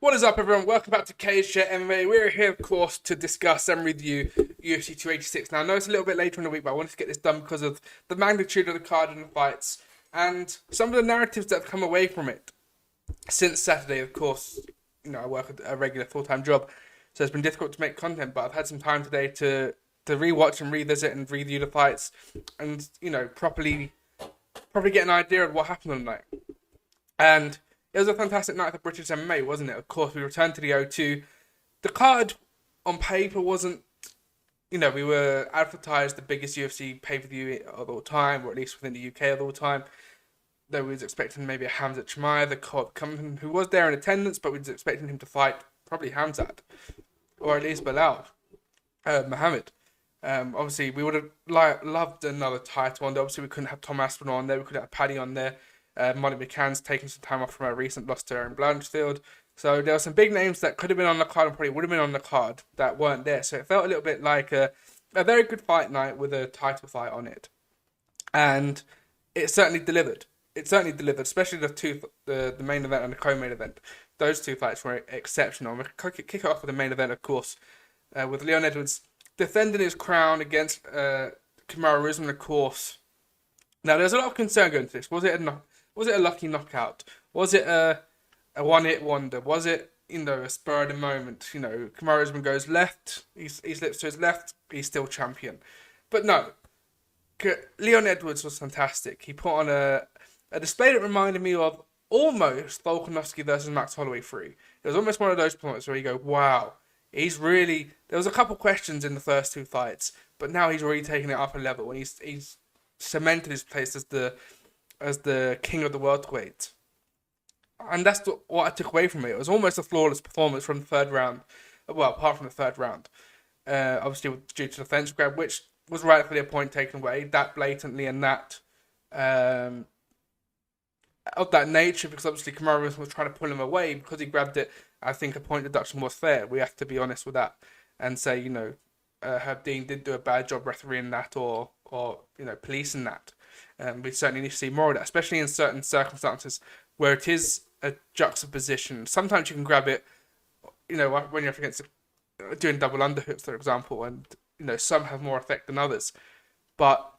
What is up, everyone? Welcome back to CageChat MMA. We're here, of course, to discuss and review UFC 286. Now, I know it's a little bit later in the week, but I wanted to get this done because of the magnitude of the card and the fights and some of the narratives that have come away from it since Saturday. Of course, I work a regular full-time job, so it's been difficult to make content, but I've had some time today to rewatch and revisit and review the fights and, properly get an idea of what happened on the night. And it was a fantastic night for British MMA, wasn't it? Of course, we returned to the O2. The card on paper wasn't, we were advertised the biggest UFC pay-per-view of all time, or at least within the UK of all time. Though we was expecting maybe a Khamzat Chimaev, the Cobb Company, who was there in attendance, but we was expecting him to fight probably Khamzat, or at least Belal Muhammad. Obviously, we would have loved another title on there. Obviously, we couldn't have Tom Aspinall on there. We couldn't have Paddy on there. Molly McCann's taken some time off from her recent loss to Erin Blanchfield. So there were some big names that could have been on the card and probably would have been on the card that weren't there. So it felt a little bit like a very good fight night with a title fight on it. And it certainly delivered. Especially the main event and the co-main event. Those two fights were exceptional. We'll kick it off with the main event, of course, with Leon Edwards defending his crown against Kamaru Usman, of course. Now, there's a lot of concern going to this. Was it a lucky knockout? Was it a one-hit wonder? Was it, a spur of the moment? Kamaru Usman goes left, he slips to his left, he's still champion. But no, Leon Edwards was fantastic. He put on a display that reminded me of almost Volkanovski versus Max Holloway 3. It was almost one of those points where you go, wow, he's really... There was a couple questions in the first two fights, but now he's really taken it up a level, and he's cemented his place as the king of the welterweight. And that's what I took away from it. It was almost a flawless performance from the third round. Well, apart from the third round. Obviously, due to the fence grab, which was rightfully a point taken away. That blatantly and that... of that nature, because obviously Kamaru was trying to pull him away because he grabbed it. I think a point deduction was fair. We have to be honest with that and say, Herb Dean did do a bad job refereeing that or policing that. We certainly need to see more of that, especially in certain circumstances where it is a juxtaposition. Sometimes you can grab it, when you're up against doing double underhooks, for example, and some have more effect than others. But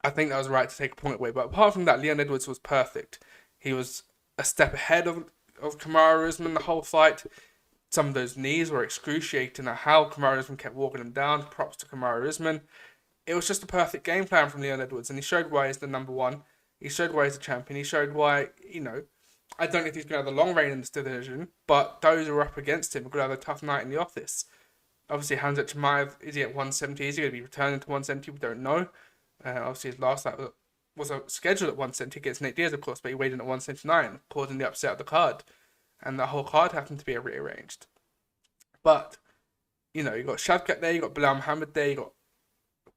I think that was right to take a point away. But apart from that, Leon Edwards was perfect. He was a step ahead of Kamaru Usman the whole fight. Some of those knees were excruciating at how Kamaru Usman kept walking him down. Props to Kamaru Usman. It was just a perfect game plan from Leon Edwards, and he showed why he's the number one. He showed why he's the champion. He showed why, I don't know if he's going to have a long reign in this division, but those who are up against him are going to have a tough night in the office. Obviously, Khamzat Chimaev, is he at 170? Is he going to be returning to 170? We don't know. Obviously, his last fight was scheduled at 170 against Nate Diaz, of course, but he weighed in at 179, causing the upset of the card. And the whole card happened to be rearranged. But, you got Shavkat there, you got Belal Muhammad there, you got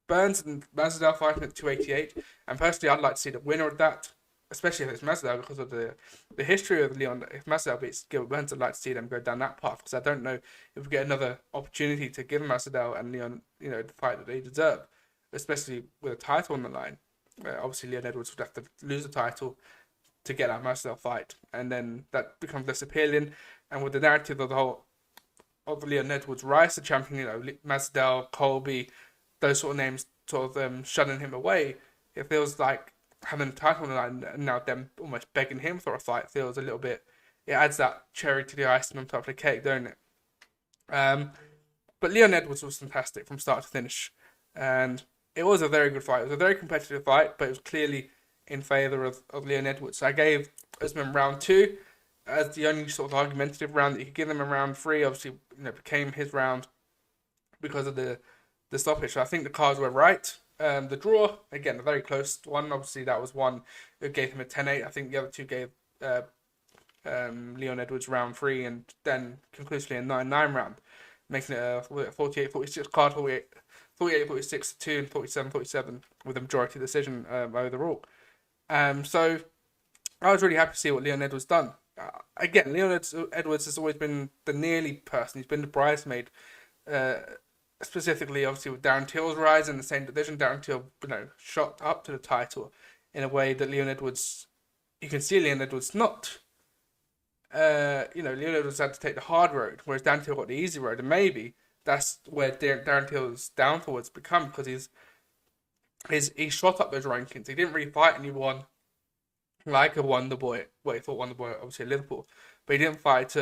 Burns and Masvidal fighting at 288. And personally, I'd like to see the winner of that, especially if it's Masvidal, because of the history of Leon. If Masvidal beats Gilbert Burns, I'd like to see them go down that path, because I don't know if we get another opportunity to give Masvidal and Leon, the fight that they deserve, especially with a title on the line. Obviously, Leon Edwards would have to lose the title to get that Masvidal fight, and then that becomes less appealing. And with the narrative of Leon Edwards rise to champion, Masvidal, Colby, those sort of names sort of shunning him away, it feels like having the title on the line and now them almost begging him for a fight feels a little bit... It adds that cherry to the icing on top of the cake, don't it? But Leon Edwards was fantastic from start to finish, and it was a very good fight. It was a very competitive fight, but it was clearly in favour of Leon Edwards. So I gave Usman round 2 as the only sort of argumentative round that you could give him. In round 3, obviously, became his round because of the stoppage. So I think the cards were right. The draw, again, a very close one. Obviously, that was one who gave him a 10-8. I think the other two gave Leon Edwards round 3 and then conclusively a 9-9 round, making it a 48-46 card, 48-46 2 and 47-47 with a majority decision overall. So I was really happy to see what Leon Edwards done. Again, Leon Edwards has always been the nearly person. He's been the bridesmaid, specifically obviously with Darren Till's rise in the same division. Darren Till, shot up to the title in a way that Leon Edwards, you can see Leon Edwards not Leon Edwards had to take the hard road, whereas Darren Till got the easy road, and maybe that's where Darren Till's downfall has become, because he shot up those rankings. He didn't really fight anyone like a Wonder Boy. Well, he fought Wonder Boy obviously at Liverpool, but he didn't fight.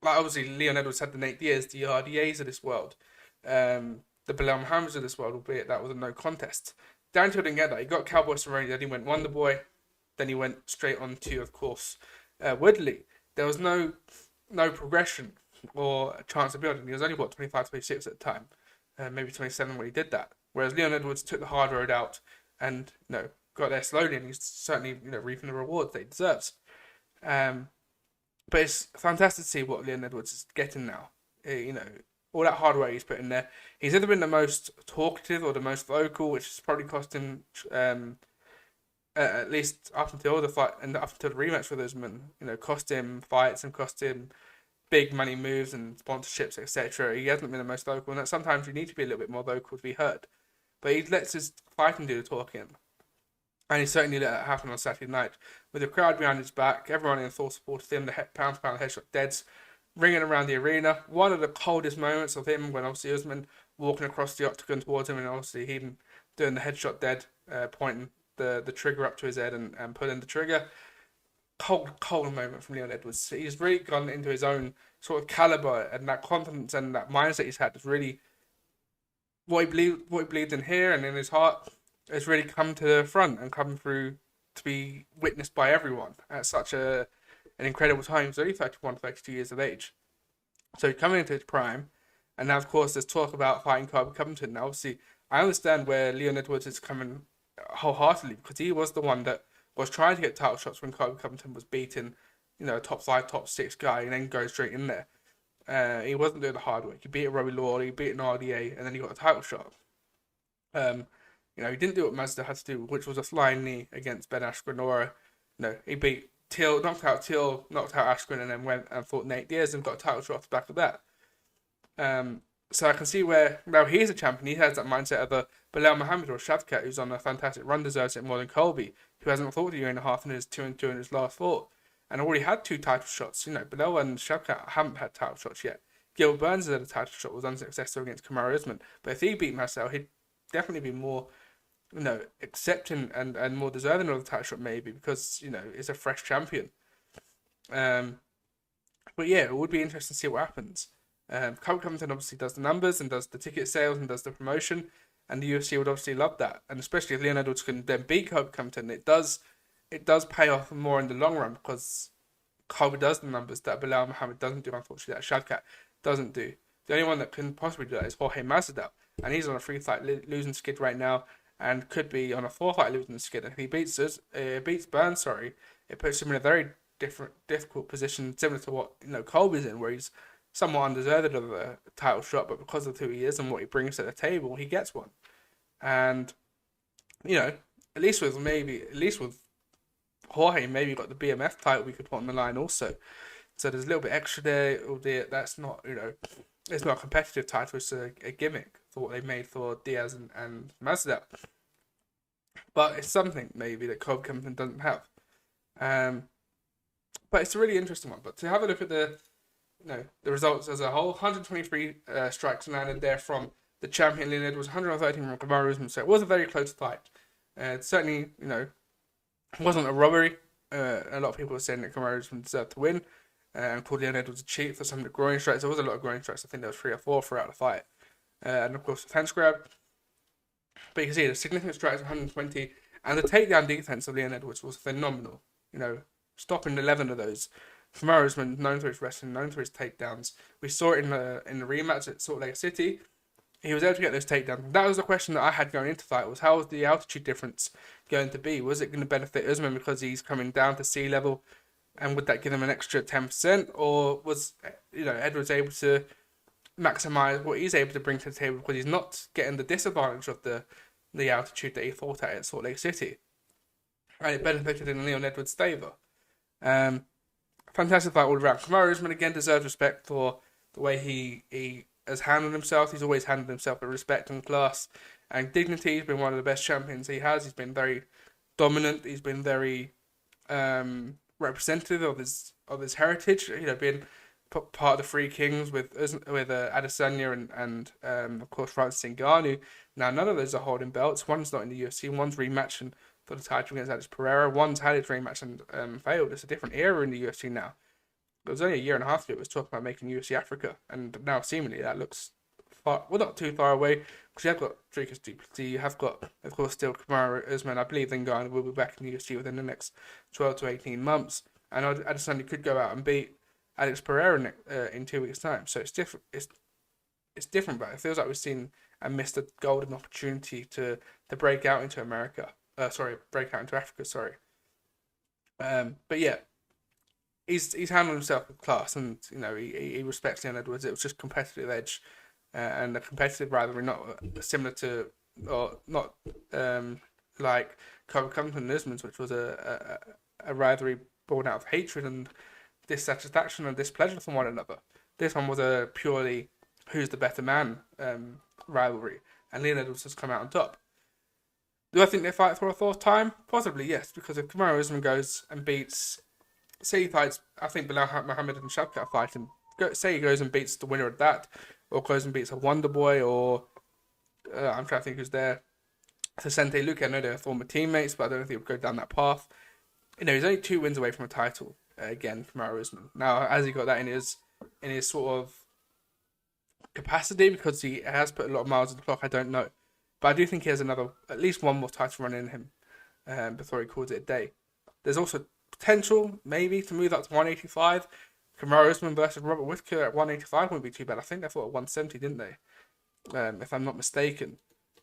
Like obviously Leon Edwards had the Nate Diaz, the RDAs of this world, the Bilal Muhammad's of this world, albeit that was a no contest. Darren Till didn't get that. He got Cowboy Cerrone, then he went Wonder Boy, then he went straight on to, of course, Woodley. There was no progression or a chance of building. He was only, 25, 26 at the time, maybe 27 when he did that. Whereas Leon Edwards took the hard road out and, got there slowly, and he's certainly, reaping the rewards that he deserves. But it's fantastic to see what Leon Edwards is getting now. All that hard work he's put in there. He's either been the most talkative or the most vocal, which has probably cost him, at least up until the fight and up until the rematch with Usman, cost him fights and cost him big money moves and sponsorships, etc. He hasn't been the most vocal, and that sometimes you need to be a little bit more vocal to be heard. But he lets his fighting do the talking. And he certainly let that happen on Saturday night. With the crowd behind his back, everyone in full support of him, the pound-for-pound headshot deads ringing around the arena. One of the coldest moments of him when obviously Usman walking across the octagon towards him, and obviously him doing the headshot dead, pointing the trigger up to his head and pulling the trigger. Cold moment from Leon Edwards. He's really gone into his own sort of caliber, and that confidence and that mindset he's had is really what he believed in here and in his heart has really come to the front and come through to be witnessed by everyone at such an incredible time. He's only 31, 32 years of age. So he's coming into his prime, and now of course there's talk about fighting Colby Covington. Now obviously I understand where Leon Edwards is coming wholeheartedly, because he was the one that was trying to get title shots when Colby Covington was beating, a top 5, top 6 guy, and then go straight in there. He wasn't doing the hard work. He beat a Robbie Lawler, he beat an RDA, and then he got a title shot. He didn't do what Mazda had to do, which was a flying knee against Ben Askren, or he beat Till, knocked out Askren, and then went and fought Nate Diaz and got a title shot off the back of that. So I can see where now he's a champion. He has that mindset of a Bilal Muhammad or Shavkat, who's on a fantastic run, deserves it more than Colby, who hasn't fought a year and a half and is 2-2 in his last fought, and already had 2 title shots. Bilal and Shavkat haven't had title shots yet. Gil Burns had a title shot, was unsuccessful against Kamaru Usman, but if he beat Marcel, he'd definitely be more, accepting and more deserving of the title shot, maybe, because, it's a fresh champion. But yeah, it would be interesting to see what happens. Colby Covington obviously does the numbers and does the ticket sales and does the promotion, and the UFC would obviously love that. And especially if Leon Edwards can then beat Colby Covington, it does pay off more in the long run, because Colby does the numbers that Bilal Muhammad doesn't do, unfortunately, that Shavkat doesn't do. The only one that can possibly do that is Jorge Masvidal, and he's on a 3-fight losing skid right now, and could be on a 4-fight losing skid. If he beats Burns, it puts him in a very difficult position, similar to what Colby's in, where he's somewhat undeserved of a title shot, but because of who he is and what he brings to the table, he gets one. And at least with Jorge, maybe got the BMF title we could put on the line also. So there's a little bit extra there, albeit that's not it's not a competitive title, it's a gimmick for what they made for Diaz and Masvidal. But it's something maybe that Colby Covington doesn't have. But it's a really interesting one. But to have a look at the results as a whole, 123 strikes landed there from the champion Leon Edwards, 113 from Kamaru Usman. So it was a very close fight. It certainly, wasn't a robbery. A lot of people were saying that Kamaru Usman deserved to win, and called Leon Edwards a cheat for some of the groin strikes. There was a lot of groin strikes. I think there was 3 or 4 throughout the fight. And of course the fence grab. But you can see the significant strikes, 120, and the takedown defense of Leon Edwards was phenomenal. Stopping 11 of those. Kamaru Usman, known for his wrestling, known for his takedowns. We saw it in the rematch at Salt Lake City. He was able to get those takedowns. That was the question that I had going into the fight, was how was the altitude difference going to be? Was it going to benefit Usman because he's coming down to sea level, and would that give him an extra 10%? Or was Edwards able to maximise what he's able to bring to the table because he's not getting the disadvantage of the altitude that he fought at Salt Lake City? And it benefited in Leon Edwards' favour. Fantastic fight all around. Kamaru Usman again deserves respect for the way he has handled himself. He's always handled himself with respect and class and dignity. He's been one of the best champions he has. He's been very dominant. He's been very representative of his heritage. Being part of the Three Kings with Adesanya and of course Francis Ngannou. Now none of those are holding belts. One's not in the UFC. One's rematching for the title against Alex Pereira. One's had his rematch and failed. It's a different era in the UFC now. It was only a year and a half ago it was talking about making UFC Africa, and now seemingly that looks not too far away, because you have got Dricus du Plessis, you have got, of course, still Kamaru Usman. I believe Ngannou will be back in the UFC within the next 12 to 18 months, and Adesanya could go out and beat Alex Pereira in 2 weeks' time. So it's different. It's different, but it feels like we've seen and missed a golden opportunity to break out into America. Break out into Africa. Sorry. But yeah, he's handled himself with class, and he respects Leon Edwards. It was just competitive edge, and a competitive rivalry, not similar to, or not like Kamaru Usman and Usman's, which was a rivalry born out of hatred and dissatisfaction and displeasure from one another. This one was a purely who's the better man rivalry, and Leon Edwards has come out on top. Do I think they fight for a fourth time? Possibly, yes, because if Kamaru Usman goes and beats, say he fights, I think Bilal Muhammad and Shavkat are fighting, say he goes and beats the winner of that, or goes and beats a Wonder Boy, or I'm trying to think who's there, Vicente Luque. I know they're former teammates, but I don't think he would go down that path. He's only 2 wins away from a title, again, Kamaru Usman. Now, has he got that in his sort of capacity, because he has put a lot of miles on the clock? I don't know. But I do think he has at least one more title run in him before he calls it a day. There's also potential, maybe, to move up to 185. Kamaru Usman versus Robert Whittaker at 185 wouldn't be too bad. I think they fought at 170, didn't they? If I'm not mistaken.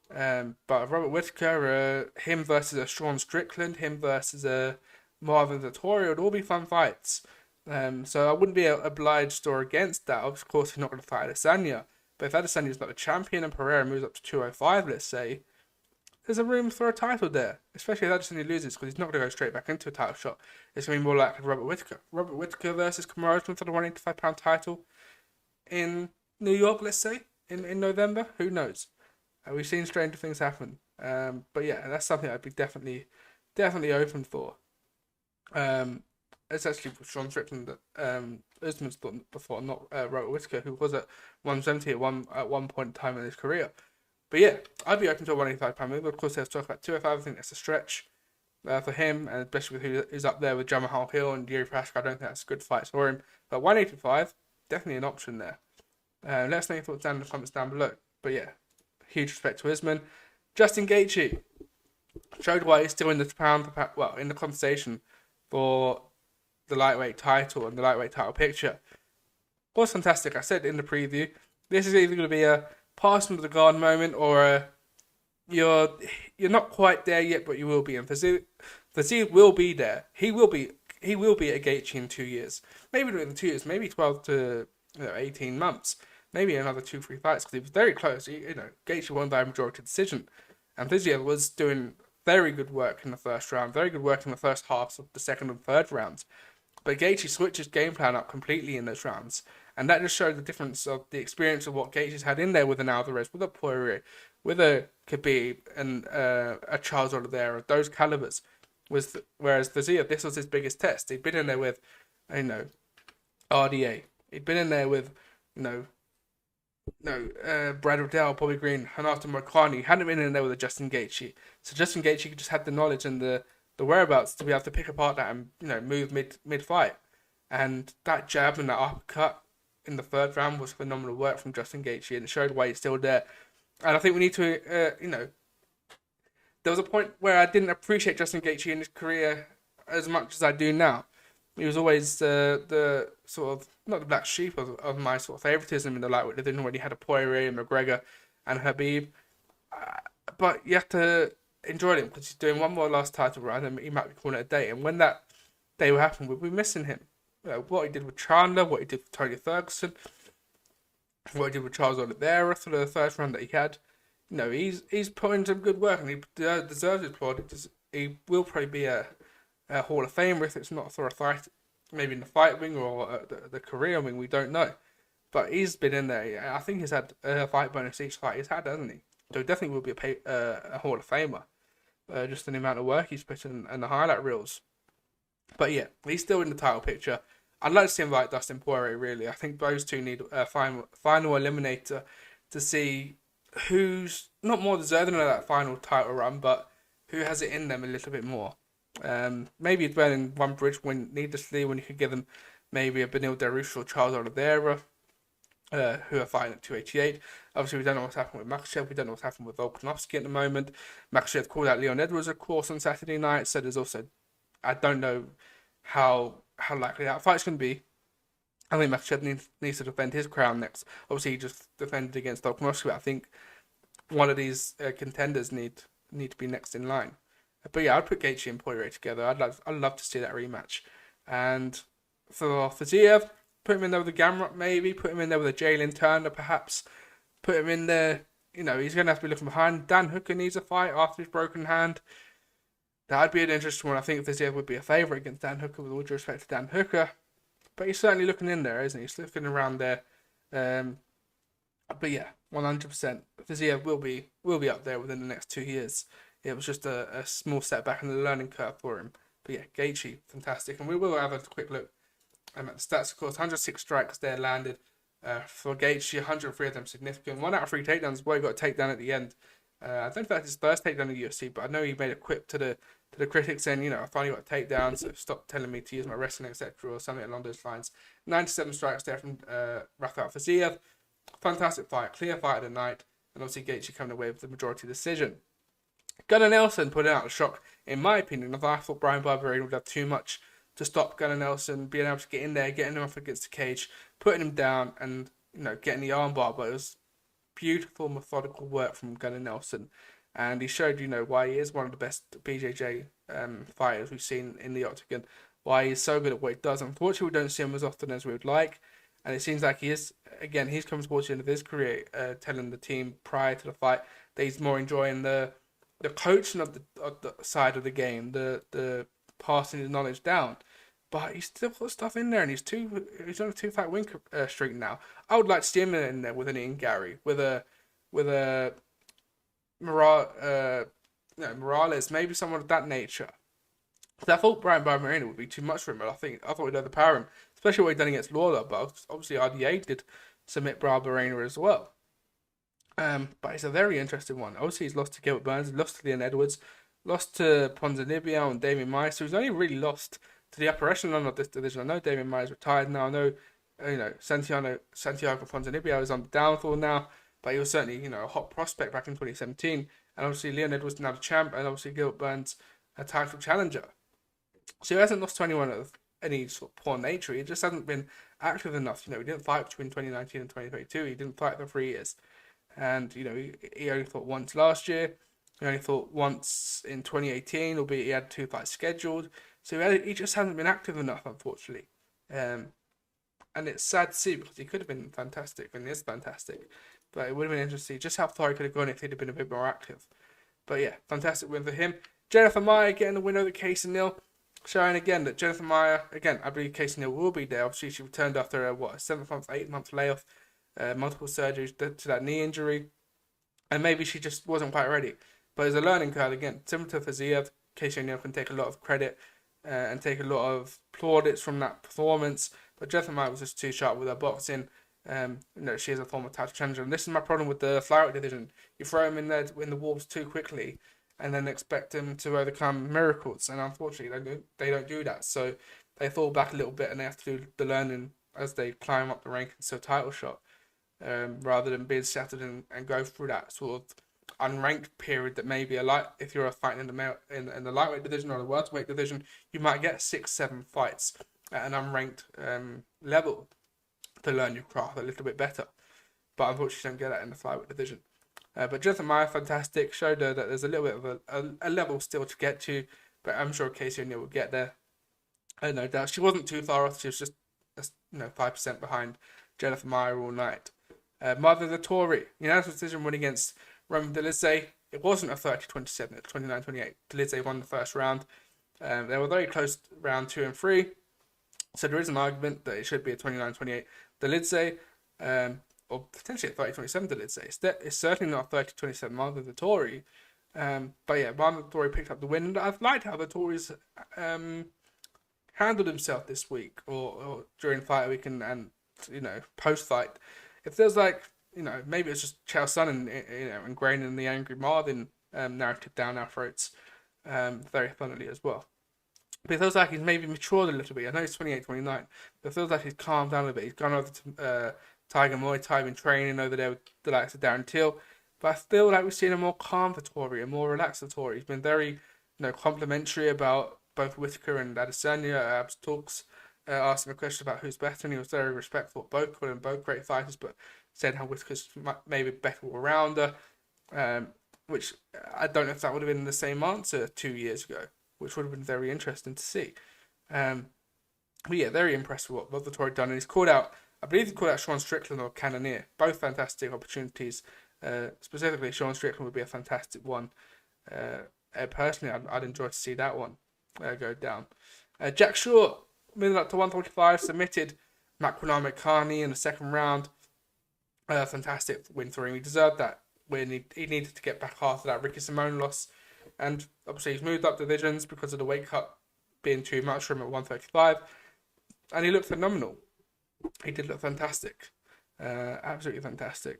But Robert Whittaker, him versus a Sean Strickland, him versus a Marvin Vettori, would all be fun fights. So I wouldn't be obliged or against that. Of course, he's not going to fight Adesanya. But if Adesanya's not the champion and Pereira moves up to 205, let's say, there's a room for a title there. Especially if Adesanya loses, because he's not going to go straight back into a title shot. It's going to be more like Robert Whittaker. Robert Whittaker versus Kamaru Usman for the 185-pound title in New York, let's say, in November. Who knows? We've seen stranger things happen. But yeah, that's something I'd be definitely open for. It's actually Sean Strickland that Usman's done before, not Robert Whittaker, who was at 170 at one point in time in his career. But yeah, I'd be open to a 185-pound move. Of course, there's talk about 205. I think that's a stretch for him, and especially with who's up there with Jamahal Hill and Yuri Prochazka. I don't think that's a good fight for him. But 185, definitely an option there. Let us know your thoughts down in the comments down below. But yeah, huge respect to Usman. Justin Gaethje showed why he's still in the in the conversation for the lightweight title and the lightweight title picture. Was fantastic. I said in the preview, this is either going to be a passing of the guard moment, or you're not quite there yet, but you will be. And Fiziev will be there. He will be a Gaethje in 2 years. Maybe not in 2 years. Maybe 12 to 18 months. Maybe another 2-3 fights, because he was very close. Gaethje won by a majority decision, and Fiziev was doing very good work in the first round, very good work in the first halves of the second and third rounds. But Gaethje switched his game plan up completely in those rounds. And that just showed the difference of the experience of what Gaethje's had in there with an Alvarez, with a Poirier, with a Khabib, and a Charles Oliveira, those calibers. Whereas Fiziev, this was his biggest test. He'd been in there with, RDA. He'd been in there with, Brad Riddell, Bobby Green, Renato Moicano. He hadn't been in there with a Justin Gaethje. So Justin Gaethje just had the knowledge and the whereabouts to be able to pick apart that and move mid-fight. And that jab and that uppercut in the third round was phenomenal work from Justin Gaethje, and it showed why he's still there. And I think we need to, there was a point where I didn't appreciate Justin Gaethje in his career as much as I do now. He was always the sort of, not the black sheep of my sort of favoritism in the lightweight division, when he had a Poirier and McGregor and Khabib. But you have to enjoy him, because he's doing one more last title run, and he might be calling it a day. And when that day will happen, we'll be missing him. What he did with Chandler, what he did with Tony Ferguson, what he did with Charles Oliveira for the first round that he had. He's put in some good work, and he deserves his plaudits. He will probably be a Hall of Famer if it's not for a fight, maybe in the fight wing or the career wing, we don't know. But he's been in there. I think he's had a fight bonus each fight he's had, hasn't he? So he definitely will be a Hall of Famer. Just in the amount of work he's put in and the highlight reels. But yeah, he's still in the title picture. I'd like to see him like Dustin Poirier, really. I think those two need a final eliminator to see who's not more deserving of that final title run, but who has it in them a little bit more. Maybe burning one bridge when needlessly when you could give them maybe a Benil Dariush or Charles Oliveira, who are fighting at 288. Obviously, we don't know what's happened with Makhachev. We don't know what's happened with Volkanovski at the moment. Makhachev called out Leon Edwards, of course, on Saturday night. So there's also, I don't know how likely that fight's going to be. I think Makhachev needs to defend his crown next. Obviously, he just defended against Volkanovski, but I think one of these contenders need to be next in line. But yeah, I'd put Gaethje and Poirier together. I'd love to see that rematch. And for Fiziev, put him in there with a Gamrot maybe. Put him in there with a Jalen Turner perhaps. Put him in there. You know, he's going to have to be looking behind. Dan Hooker needs a fight after his broken hand. That'd be an interesting one. I think Fiziev would be a favourite against Dan Hooker, with all due respect to Dan Hooker. But he's certainly looking in there, isn't he? He's looking around there. But yeah, 100%. Fiziev will be up there within the next 2 years. It was just a small setback in the learning curve for him. But yeah, Gaethje, fantastic. And we will have a quick look at the stats, of course. 106 strikes there landed for Gaethje, 103 of them significant. 1 out of 3 takedowns. Boy, got a takedown at the end. I don't know if that's his first takedown in the UFC, but I know he made a quip to the critics saying, you know, I finally got a takedown, so stop telling me to use my wrestling, etc., or something along those lines. 97 strikes there from Rafael Fiziev. Fantastic fight, clear fight of the night, and obviously Gaethje coming away with the majority decision. Gunnar Nelson put out a shock, in my opinion. I thought Brian Barberino would have too much to stop Gunnar Nelson being able to get in there, getting him up against the cage, putting him down, and getting the armbar. But it was beautiful, methodical work from Gunnar Nelson, and he showed why he is one of the best BJJ fighters we've seen in the octagon. Why he's so good at what he does. Unfortunately, we don't see him as often as we would like. And it seems like he's come towards the end of his career, telling the team prior to the fight that he's more enjoying the coaching of the side of the game, the passing his knowledge down. But he's still put stuff in there, and he's on a 2-fight win streak now. I would like to see him in there with an Ian Gary, with a Morales, maybe someone of that nature. I thought Brian Barberino would be too much for him, but I thought he'd overpower him, especially what he'd done against Lawler. But obviously RDA did submit Barberino as well. But it's a very interesting one. Obviously he's lost to Gilbert Burns, lost to Leon Edwards, lost to Ponzinibbio and Damian Maia, so he's only really lost to the upper echelon of this division. I know Damian Maia is retired now. I know Santiago Ponzinibbio is on the downfall now, but he was certainly a hot prospect back in 2017. And obviously Leon Edwards now the champ, and obviously Gilbert Burns a title challenger. So he hasn't lost to anyone of any sort of poor nature. He just hasn't been active enough. He didn't fight between 2019 and 2022. He didn't fight for 3 years. And, he only fought once last year. He only fought once in 2018, albeit he had 2 fights scheduled. So he just hasn't been active enough, unfortunately. And it's sad to see, because he could have been fantastic, and he is fantastic. But it would have been interesting just how far he could have gone if he'd have been a bit more active. But yeah, fantastic win for him. Jennifer Maia getting the win over Casey Neal, showing again that Jennifer Maia, again, I believe Casey Neal will be there. Obviously, she returned after a 7-month, 8-month layoff, multiple surgeries to that knee injury, and maybe she just wasn't quite ready. But it's a learning curve again, similar to Fiziev. Casey Neal can take a lot of credit and take a lot of plaudits from that performance, but Jennifer Maia was just too sharp with her boxing. She is a former title challenger, and this is my problem with the flyweight division. You throw them in there in the wolves too quickly, and then expect them to overcome miracles. And unfortunately, they don't do that. So they fall back a little bit, and they have to do the learning as they climb up the rankings to a title shot, rather than being settled and go through that sort of unranked period that maybe if you're fighting in the lightweight division or the welterweight division, you might get 6-7 fights at an unranked level to learn your craft a little bit better. But unfortunately, you don't get that in the flyweight division. But Jennifer Maia, fantastic. Showed her that there's a little bit of a level still to get to, but I'm sure Casey O'Neill will get there. No doubt. She wasn't too far off. She was just 5% behind Jennifer Maia all night. Mother Vettori, unanimous decision win against Roman Dolidze. It wasn't a 30-27, it was 29-28. Dolidze won the first round. They were very close round 2 and 3. So there is an argument that it should be a 29-28 Dolidze. Or potentially a 30-27 Dolidze. It's certainly not a 30-27 Mother Vettori. But yeah, Mother Vettori picked up the win. And I've liked how Vettori's handled himself this week or during fight week and post fight, it feels like maybe it's just Chael Sonnen ingrained in the Angry Marvin narrative down our throats, very funnily as well. But it feels like he's maybe matured a little bit. I know he's 28, 29, but it feels like he's calmed down a bit. He's gone over to Tiger Muay Thai, been training over there with the likes of Darren Till. But I feel like we've seen a more calm Vettori, a more relaxed Vettori. He's been very, complimentary about both Whittaker and Adesanya. Abs talks, asked him a question about who's better, and he was very respectful of both, calling them both great fighters, but said how Whittaker's maybe better all-rounder, which I don't know if that would have been the same answer 2 years ago, which would have been very interesting to see. But yeah, very impressed with what Vettori done, and he's called out, I believe he called out Sean Strickland or Cannonier, both fantastic opportunities. Specifically, Sean Strickland would be a fantastic one. Personally, I'd enjoy to see that one go down. Jack Short, moving up to 145, submitted Makwan Mekhani in the second round. Fantastic win for him. He deserved that win. He needed to get back after that Ricky Simone loss. And obviously, he's moved up divisions because of the weight cut being too much for him at 135. And he looked phenomenal. He did look fantastic. Absolutely fantastic.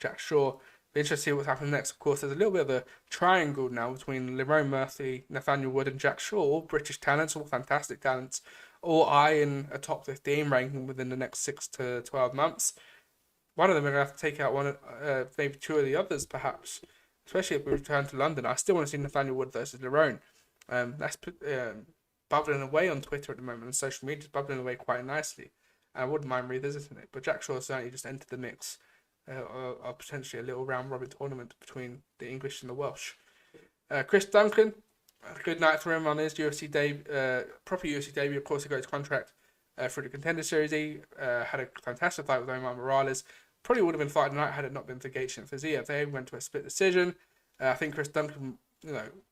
Jack Shaw. Be interested to see what's happening next. Of course, there's a little bit of a triangle now between Lerone Murphy, Nathaniel Wood, and Jack Shaw. All British talents, all fantastic talents. All eyeing a top 15 ranking within the next 6 to 12 months. One of them are going to have to take out maybe two of the others, perhaps. Especially if we return to London. I still want to see Nathaniel Wood versus Lerone. That's bubbling away on Twitter at the moment, and social media is bubbling away quite nicely. I wouldn't mind revisiting it, but Jack Shaw certainly just entered the mix of potentially a little round robin tournament between the English and the Welsh. Chris Duncan, a good night for him on his UFC debut, proper UFC debut. Of course, he got his contract for the Contender Series. He had a fantastic fight with Omar Morales. Probably would have been fight tonight had it not been for Gaethje and Fiziev. They went to a split decision. I think Chris Duncan,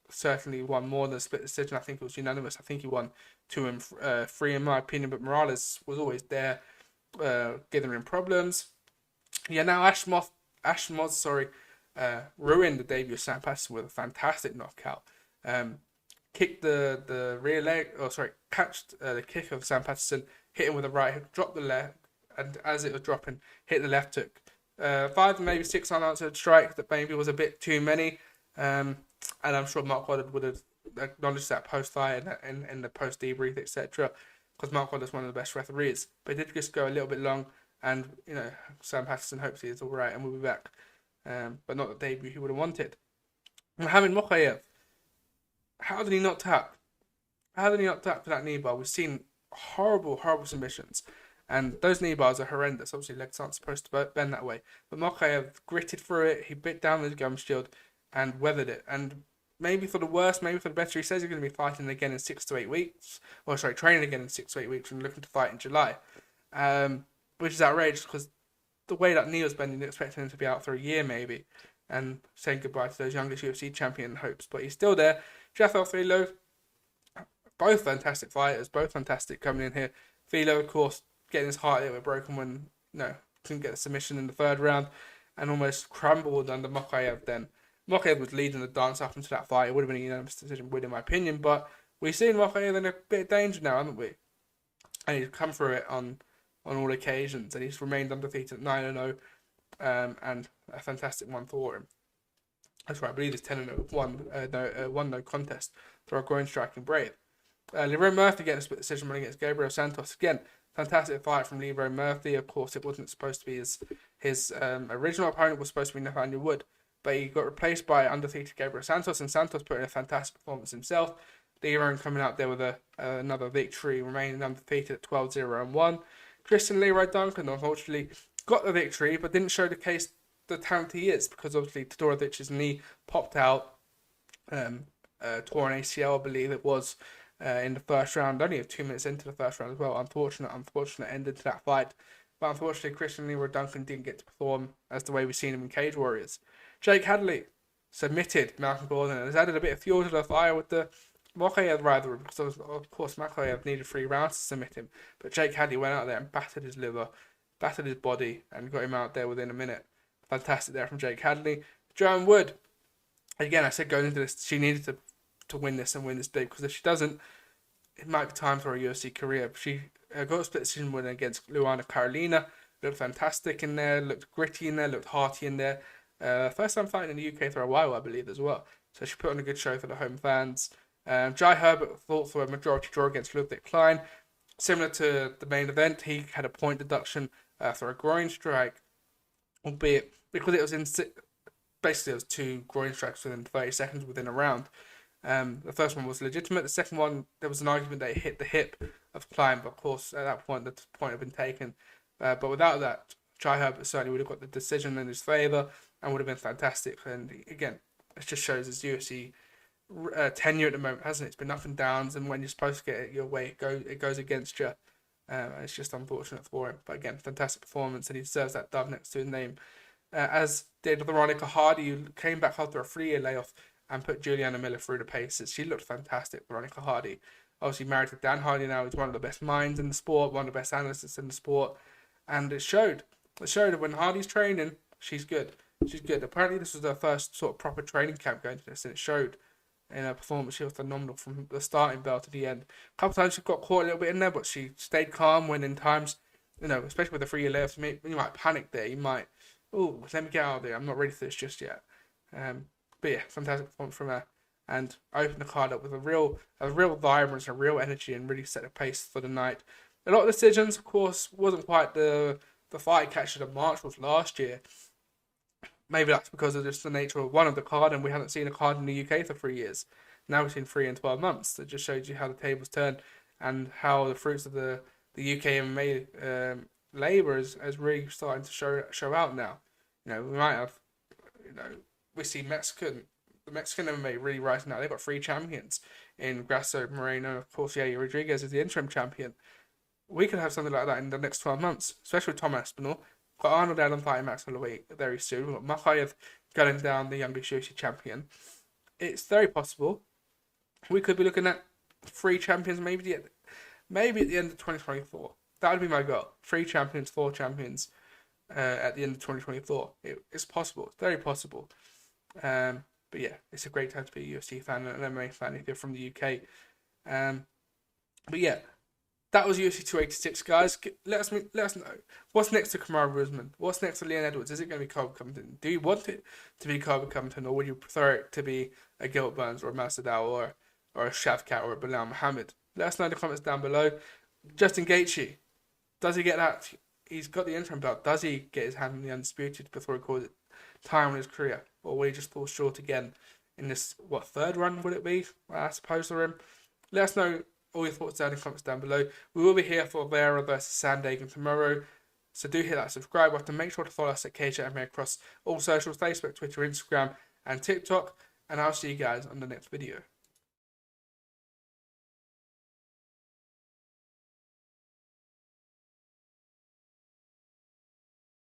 certainly won more than a split decision. I think it was unanimous. I think he won 2 and 3 in my opinion. But Morales was always there, giving him problems. Yeah, now Ash Moss, ruined the debut of Sam Patterson with a fantastic knockout. Kicked the rear leg, catched the kick of Sam Patterson, hit him with a right hook, dropped the left, and as it was dropping, hit the left hook. 5 maybe 6 unanswered strikes that maybe was a bit too many. And I'm sure Mark Goddard would have acknowledged that post-fight and the post-debrief, etc. Because Mark Goddard's one of the best referees. But it did just go a little bit long. And, Sam Patterson hopes he is all right and will be back. But not the debut he would have wanted. Mohamed Mokaev. How did he not tap? How did he not tap for that knee bar? We've seen horrible, horrible submissions. And those knee bars are horrendous. Obviously, legs aren't supposed to bend that way. But Mokaev gritted through it. He bit down his gum shield and weathered it. And maybe for the worst, maybe for the better, he says he's going to be fighting again in 6 to 8 weeks. Training again in 6 to 8 weeks and looking to fight in July. Which is outrageous because the way that knee was bending, you're expecting him to be out for a year maybe. And saying goodbye to those youngest UFC champion hopes. But he's still there. Rafael Fiziev, both fantastic fighters, both fantastic coming in here. Filo, of course, getting his heart a little bit broken when, couldn't get a submission in the 3rd round and almost crumbled under Mokaev then. Mokaev was leading the dance up into that fight. It would have been a unanimous decision win in my opinion, but we've seen Mokaev in a bit of danger now, haven't we? And he's come through it on all occasions, and he's remained undefeated at 9-0, and a fantastic one for him. That's right, I believe it's 10-0, one no contest for a groin striking brave. Lerone Murphy getting a split decision win against Gabriel Santos. Again, fantastic fight from Lerone Murphy. Of course, it wasn't supposed to be his original opponent was supposed to be Nathaniel Wood, but he got replaced by undefeated Gabriel Santos, and Santos put in a fantastic performance himself. Lerone coming out there with another victory, remaining undefeated at 12-0-1. Christian Leroy Duncan, unfortunately, got the victory, but didn't show the talent he is, because obviously Todorovic's knee popped out, torn ACL, I believe it was, in the 1st round, only 2 minutes into the 1st round as well. Unfortunate ended to that fight. But unfortunately, Christian Leroy Duncan didn't get to perform as the way we've seen him in Cage Warriors. Jake Hadley submitted Malcolm Gordon and has added a bit of fuel to the fire with the Mokaev rivalry, because of course Mokaev needed 3 rounds to submit him, but Jake Hadley went out there and battered his liver, battered his body, and got him out there within a minute. Fantastic there from Jake Hadley. Joanne Wood, again, I said going into this, she needed to win this and win this big, because if she doesn't, it might be time for a UFC career. She got a split decision win against Luana Carolina. Looked fantastic in there, looked gritty in there, looked hearty in there. First time fighting in the UK for a while, I believe, as well. So she put on a good show for the home fans. Jai Herbert fought for a majority draw against Ludwig Klein. Similar to the main event, he had a point deduction for a groin strike, albeit because it was basically it was 2 groin strikes within 30 seconds within a round. The first one was legitimate. The second one, there was an argument that it hit the hip of Klein, but of course at that point the point had been taken. But without that, Jai Herbert certainly would have got the decision in his favour and would have been fantastic. And again, it just shows his UFC tenure at the moment, hasn't it? It's been up and downs, and when you're supposed to get it your way, it goes against you. It's just unfortunate for him. But again, fantastic performance, and he deserves that dove next to his name. As did Veronica Hardy, who came back after a 3-year layoff and put Juliana Miller through the paces. She looked fantastic, Veronica Hardy. Obviously married to Dan Hardy now. He's one of the best minds in the sport, one of the best analysts in the sport. And it showed. It showed that when Hardy's training, she's good. She's good. Apparently this was her first sort of proper training camp going to this, and it showed in her performance. She was phenomenal from the starting bell to the end. A couple of times she got caught a little bit in there, but she stayed calm when in times, especially with the 3-year layoff, you might panic there. You might, let me get out of there. I'm not ready for this just yet. But yeah, fantastic performance from her, and opened the card up with a real vibrance, a real energy, and really set the pace for the night. A lot of decisions, of course, wasn't quite the fight catch of March was last year. Maybe that's because of just the nature of one of the card, and we haven't seen a card in the UK for 3 years. Now we've seen 3 in 12 months. It just shows you how the tables turn and how the fruits of the UK MMA labour is really starting to show out now. We might have, we see the Mexican MMA really rising now. They've got 3 champions in Grasso, Moreno, of course, Rodriguez is the interim champion. We could have something like that in the next 12 months, especially with Tom Aspinall. We've got Arnold Allen fighting Max Holloway very soon. We've got Makhachev going down, the youngest UFC champion. It's very possible we could be looking at 3 champions, maybe at the end of 2024. That would be my goal. 3 champions, 4 champions at the end of 2024. It's possible. It's very possible. But yeah, it's a great time to be a UFC fan and an MMA fan if you're from the UK. But yeah, that was UFC 286, guys. Let us know. What's next to Kamaru Usman? What's next to Leon Edwards? Is it going to be Colby Covington? Do you want it to be Colby Covington, or would you prefer it to be a Gilbert Burns or a Masvidal or a Shavkat or a Bilal Muhammad? Let us know in the comments down below. Justin Gaethje, does he get that? He's got the interim belt. Does he get his hand on the undisputed before he calls it time in his career? Or will he just fall short again in this, 3rd run would it be, I suppose, for him? Let us know all your thoughts down in the comments down below. We will be here for Vera versus Sandhagen tomorrow. So do hit that subscribe button. Make sure to follow us at CageChat MMA across all socials, Facebook, Twitter, Instagram, and TikTok. And I'll see you guys on the next video.